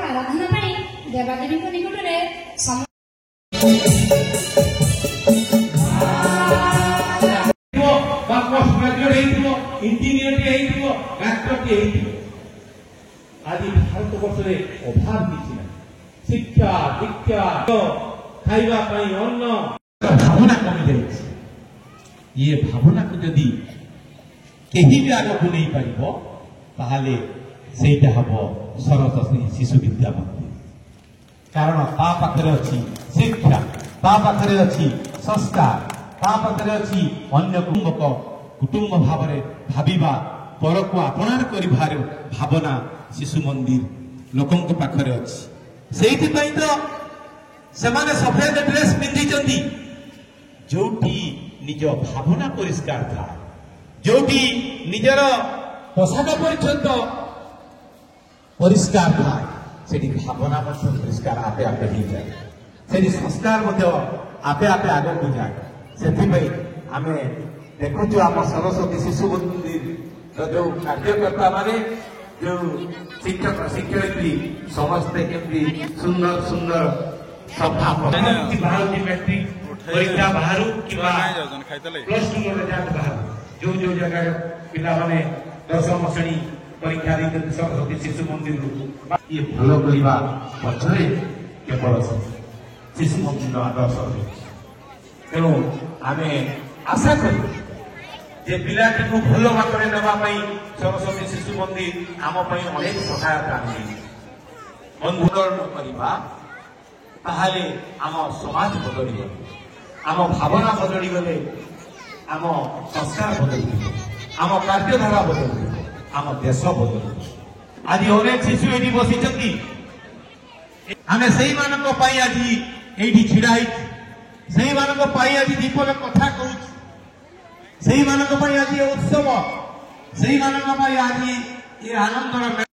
आराधना देवादेवी निकट आज भारत वर्ष अभाव किसी ना शिक्षा दीक्षा खाइबा अन्न भावना कमी जाए ये भावना को जदि कहीं भी आग को नहीं पार सेटा हम सरस्वती शिशु विद्या मंदिर कारण ता पाखरे अच्छी शिक्षा ता पाखरे अच्छी संस्कार ता पाखरे अच्छी अन्य कुटुंब भाव भाविबा पर को आपणार करिबार भावना शिशु मंदिर लोकों पाखरे अच्छी से तो सेमाने सफेद ड्रेस पिंधि जोटी निज भावना परिष्कार था जोटी निजर पोशाक पर्यंत परिष्कार था से भावना परिष्कार आपे आपे हो जाए से संस्कार आपे आपे आग को जाए से आम देखु आम सरस्वती शिशु मंदिर जो कार्यकर्ता माने जो शिक्षक शिक्षयित्री समस्ते केमती सुंदर सुंदर सफा बाहर मैट्रिक परीक्षा बाहर कि प्लस टू रिजल्ट बाहर जो जो जगह पिला माने 10वीं श्रेणी परीक्षा देते सरस्वती शिशु मंदिर ये भल करवा पछरे केवल शिशु मंदिर आदर्श तेणु आम आशा करूँ जे पिलाटी को भल बाटर नापी सरस्वती शिशु मंदिर आम अनेक सहायता अनुमोदन करवा ताहले आम समाज बदल आम भावना बदल गले आम संस्कार बदल आम कार्यधारा बदल आम देश बदल आज अनेक शिशु ये बसी आम से आज ये छिड़ा से आज दीपक कथा कहूँ से आज ये उत्सव से आज ये आनंद